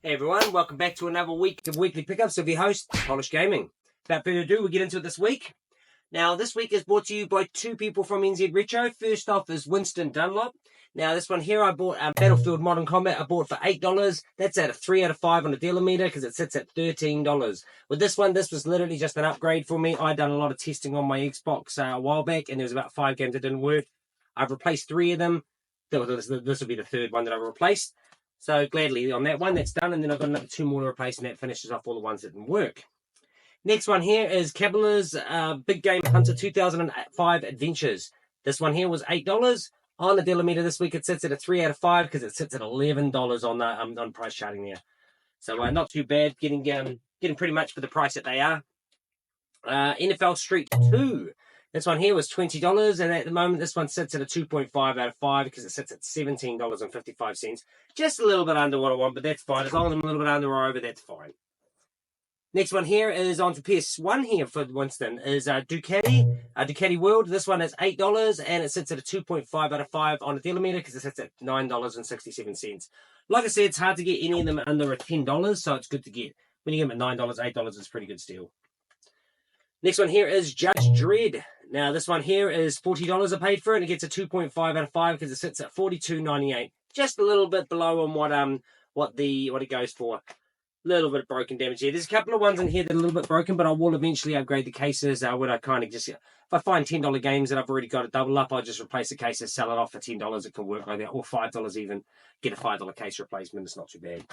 Hey everyone, welcome back to another week of Weekly Pickups of your host, Polish Gaming. Without further ado, we'll get into it this week. Now, this week is brought to you by two people from NZ Retro. First off is Winston Dunlop. Now, this one here I bought Battlefield Modern Combat. I bought for $8. That's at a 3 out of 5 on the dealer meter because it sits at $13. With this one, this was literally just an upgrade for me. I'd done a lot of testing on my Xbox a while back, and there was about 5 games that didn't work. I've replaced 3 of them. This will be the third one that I've replaced. So gladly on that one, that's done. And then I've got another 2 more to replace, and that finishes off all the ones that didn't work. Next one here is Cabela's Big Game Hunter 2005 Adventures. This one here was $8. On the dealer meter this week, it sits at a 3 out of 5 because it sits at $11 on the on price charting there. So not too bad, getting pretty much for the price that they are. NFL Street 2. This one here was $20, and at the moment, this one sits at a 2.5 out of 5 because it sits at $17.55. Just a little bit under what I want, but that's fine. As long as I'm a little bit under or over, that's fine. Next one here is on to PS1 here for Winston, is Ducati World. This one is $8, and it sits at a 2.5 out of 5 on the dealer meter because it sits at $9.67. Like I said, it's hard to get any of them under $10, so it's good to get. When you get them at $9, $8 is a pretty good steal. Next one here is Judge Dredd. Now, this one here is $40 I paid for it, and it gets a 2.5 out of 5 because it sits at $42.98. Just a little bit below on what it goes for. A little bit of broken damage here. There's a couple of ones in here that are a little bit broken, but I will eventually upgrade the cases. When I kind of just, if I find $10 games that I've already got to double up, I'll just replace the cases, sell it off for $10. It can work like that, or $5 even. Get a $5 case replacement. It's not too bad.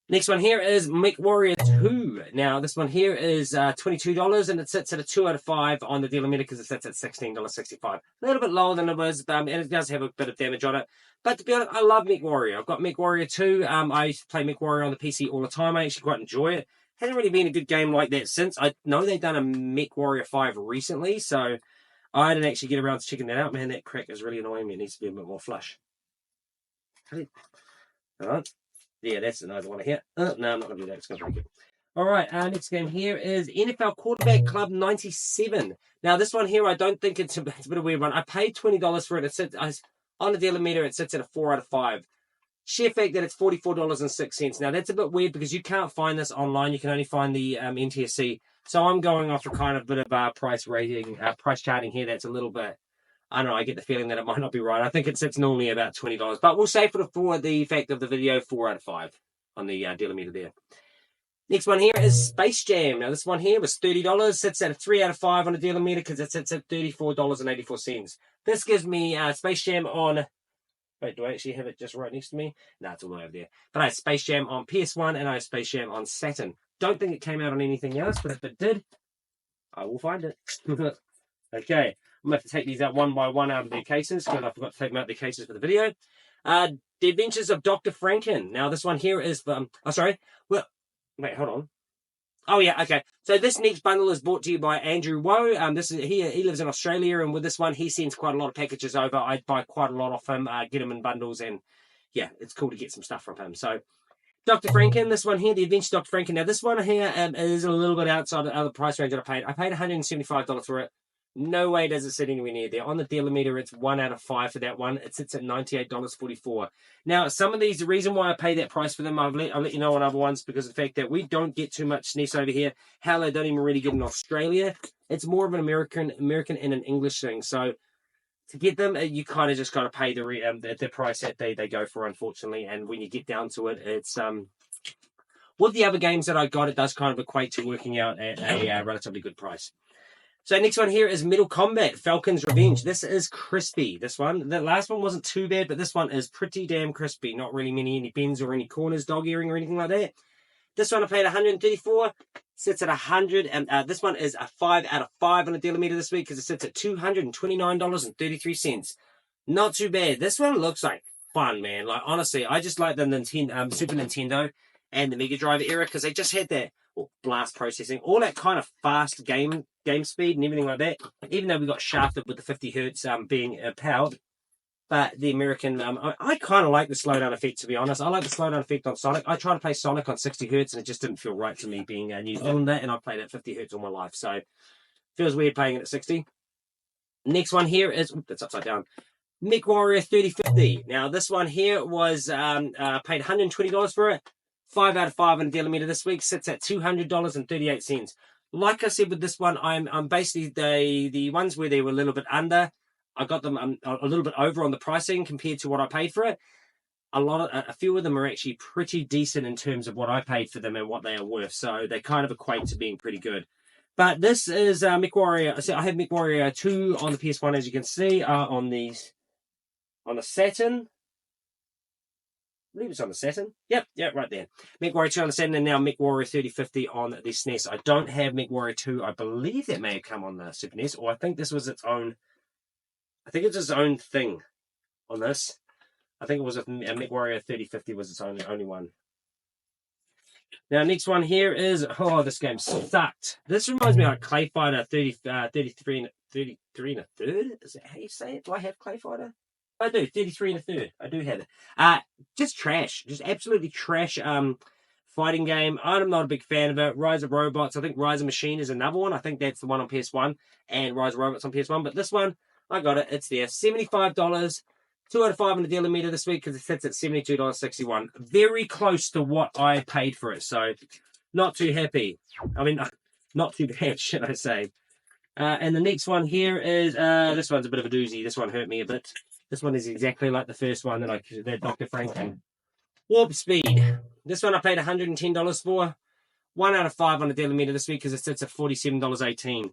Next one here is MechWarrior 2. Now, this one here is $22, and it sits at a 2 out of 5 on the dealer meter because it sits at $16.65. A little bit lower than it was, and it does have a bit of damage on it. But to be honest, I love MechWarrior. I've got MechWarrior 2. I used to play MechWarrior on the PC all the time. I actually quite enjoy it. Hasn't really been a good game like that since. I know they've done a MechWarrior 5 recently, so I didn't actually get around to checking that out. Man, that crack is really annoying me. It needs to be a bit more flush. All right. Yeah, that's another one here. No, I'm not going to do that. It's going to be good. All right, our next game here is NFL Quarterback Club 97. Now, this one here, I don't think it's a bit of a weird one. I paid $20 for it. It sits on the dealer meter. It sits at a 4 out of 5. Sheer fact that it's $44.06. Now, that's a bit weird because you can't find this online. You can only find the NTSC. So I'm going off a kind of bit of price rating, price charting here. That's a little bit. I don't know, I get the feeling that it might not be right. I think it sits normally about $20. But we'll say for the fact of the video, 4 out of 5 on the dealer meter there. Next one here is Space Jam. Now, this one here was $30. Sits at a 3 out of 5 on the dealer meter because it sits at $34.84. This gives me Space Jam on... Wait, do I actually have it just right next to me? No, it's all the way over there. But I have Space Jam on PS1 and I have Space Jam on Saturn. Don't think it came out on anything else, but if it did, I will find it. Okay. I'm going to have to take these out one by one out of their cases because I forgot to take them out of their cases for the video. The Adventures of Dr. Franken. Now, this one here is... Well, wait, hold on. Oh, yeah, okay. So this next bundle is brought to you by Andrew Woe. He lives in Australia, and with this one, he sends quite a lot of packages over. I buy quite a lot off him, get them in bundles, and yeah, it's cool to get some stuff from him. So, Dr. Franken, this one here, The Adventures of Dr. Franken. Now, this one here is a little bit outside of the price range that I paid. I paid $175 for it. No way does it sit anywhere near there. On the dealer meter, it's 1 out of 5 for that one. It sits at $98.44. Now, some of these, the reason why I pay that price for them, I'll let you know on other ones, because of the fact that we don't get too much SNES over here. Hell, I don't even really get in Australia. It's more of an American and an English thing. So to get them, you kind of just got to pay the price that they go for, unfortunately. And when you get down to it, it's with the other games that I got, it does kind of equate to working out at a relatively good price. So next one here is Mortal Kombat Falcon's Revenge. This is crispy, this one. The last one wasn't too bad, but this one is pretty damn crispy. Not really any bends or any corners, dog earring or anything like that. This one I paid $134. Sits at 100, and this one is a 5 out of 5 on the dealer meter this week because it sits at $229.33. Not too bad. This one looks like fun, man. Like, honestly, I just like the Super Nintendo and the Mega Drive era because they just had that blast processing, all that kind of fast game speed and everything like that. Even though we got shafted with the 50 hertz being powered, but the American, I kind of like the slowdown effect, to be honest. I like the slowdown effect on Sonic. I tried to play Sonic on 60 hertz and it just didn't feel right to me being a New Zealander, and I played at 50 hertz all my life, so it feels weird playing it at 60. Next one here is, that's upside down. Mech Warrior 3050. Now, this one here was paid $120 for it. 5 out of 5 on a dealer this week. Sits at $200.38. Like I said with this one, I'm basically the ones where they were a little bit under. I got them a little bit over on the pricing compared to what I paid for it. A few of them are actually pretty decent in terms of what I paid for them and what they are worth. So they kind of equate to being pretty good. But this is Mech Warrior. So I have Mech Warrior 2 on the PS1, as you can see, on the Saturn. I believe it's on the Saturn. Yep, right there. Mech Warrior 2 on the Saturn, and now Mech Warrior 3050 on the SNES. I don't have Mech Warrior 2. I believe that may have come on the Super NES, or I think this was its own. I think it's its own thing on this. I think it was a Mech Warrior 3050 was its only one. Now, next one here is, this game sucked. This reminds me of Clay Fighter 33 and a third. Is that how you say it? Do I have Clay Fighter? I do, 33 and a third. I do have it. Just trash. Just absolutely trash fighting game. I'm not a big fan of it. Rise of Robots. I think Rise of Machine is another one. I think that's the one on PS1. And Rise of Robots on PS1. But this one, I got it. It's there. $75. 2 out of 5 on the dealer meter this week because it sits at $72.61. Very close to what I paid for it. So, not too happy. I mean, not too bad, should I say. And the next one here is, this one's a bit of a doozy. This one hurt me a bit. This one is exactly like the first one that Dr. Franklin. Warp Speed. This one I paid $110 for. 1 out of 5 on the dealer meter this week because it sits at $47.18.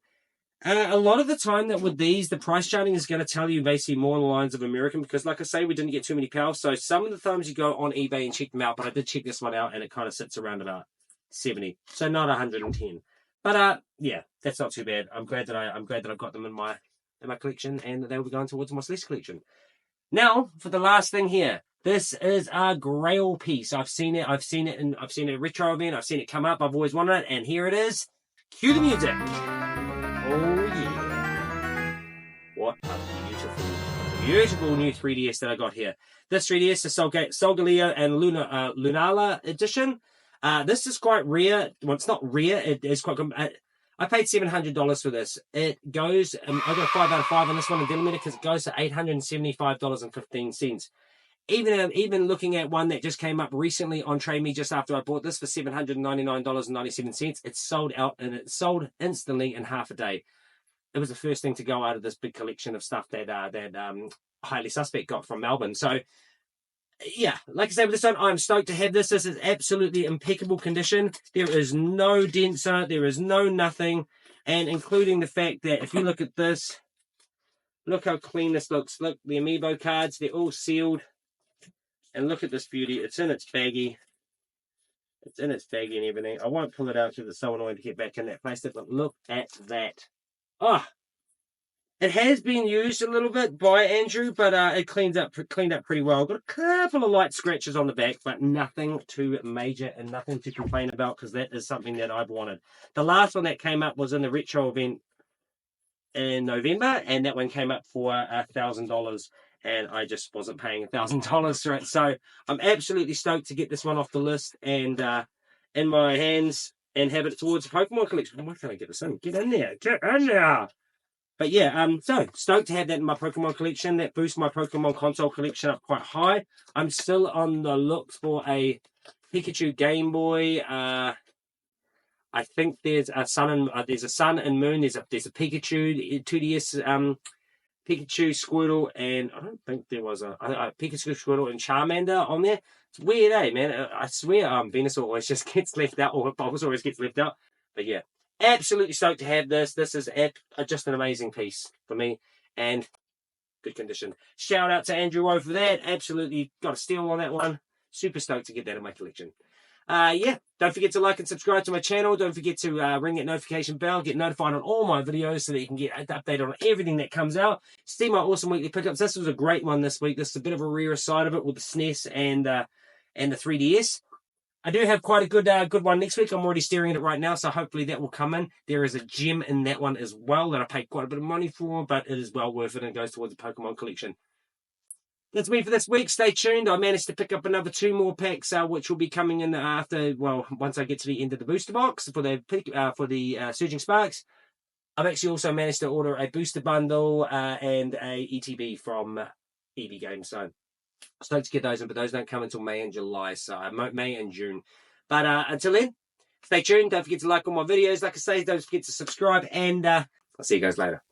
A lot of the time that with these, the price charting is going to tell you basically more on the lines of American because, like I say, we didn't get too many pals. So some of the times you go on eBay and check them out, but I did check this one out and it kind of sits around about 70, so not 110. But yeah, that's not too bad. I'm glad that I've got them in my collection and that they'll be going towards my SLES collection. Now for the last thing here. This is a Grail piece. I've seen it at a retro event. I've seen it come up. I've always wanted it, and here it is. Cue the music. Oh yeah. What a beautiful new 3DS that I got here. This 3DS is Solgaleo and Lunala edition. This is quite rare. Well, it's not rare. It is quite good. I paid $700 for this. It goes, I got 5 out of 5 on this one in Dealer because it goes to $875.15. Even looking at one that just came up recently on Trade Me just after I bought this for $799.97, it's sold out and it sold instantly in half a day. It was the first thing to go out of this big collection of stuff that Highly Suspect got from Melbourne. So yeah, like I said with this one, I'm stoked to have this. This is absolutely impeccable condition. There is no dents on it. There is no nothing. And including the fact that if you look at this, look how clean this looks. Look, the amiibo cards, they're all sealed. And look at this beauty. It's in its baggie. It's in its baggie and everything. I won't pull it out because it's so annoying to get back in that plastic. But look at that. Oh, it has been used a little bit by Andrew, but it cleaned up pretty well. Got a couple of light scratches on the back, but nothing too major and nothing to complain about because that is something that I've wanted. The last one that came up was in the retro event in November, and that one came up for $1,000. And I just wasn't paying $1,000 for it. So I'm absolutely stoked to get this one off the list and in my hands and have it towards a Pokemon collection. Why can't I get this in? Get in there. Get in there. But yeah, so stoked to have that in my Pokemon collection. That boosts my Pokemon console collection up quite high. I'm still on the look for a Pikachu Game Boy. I think there's a Sun and Moon. There's a Pikachu 2DS Pikachu, Squirtle, and I don't think there was a Pikachu, Squirtle, and Charmander on there. It's weird, man? I swear Venusaur always just gets left out, or Bulbasaur always gets left out. But yeah, absolutely stoked to have this. This is just an amazing piece for me, and good condition. Shout out to Andrew O for that. Absolutely got a steal on that one. Super stoked to get that in my collection. Yeah, don't forget to like and subscribe to my channel. Don't forget to ring that notification bell, get notified on all my videos so that you can get updated on everything that comes out. See my awesome weekly pickups. This was a great one this week. This is a bit of a rare side of it with the SNES and the 3DS. I do have quite a good one next week. I'm already staring at it right now, so hopefully that will come in. There is a gem in that one as well that I paid quite a bit of money for, but it is well worth it and goes towards the Pokemon collection. That's me for this week. Stay tuned. I managed to pick up another 2 more packs, which will be coming in after, well, once I get to the end of the booster box for the Surging Sparks. I've actually also managed to order a booster bundle and a ETB from EB games. So stoked to get those in, but those don't come until May and July, so May and June. But until then, stay tuned. Don't forget to like all my videos. Like I say, don't forget to subscribe, and I'll see you guys later.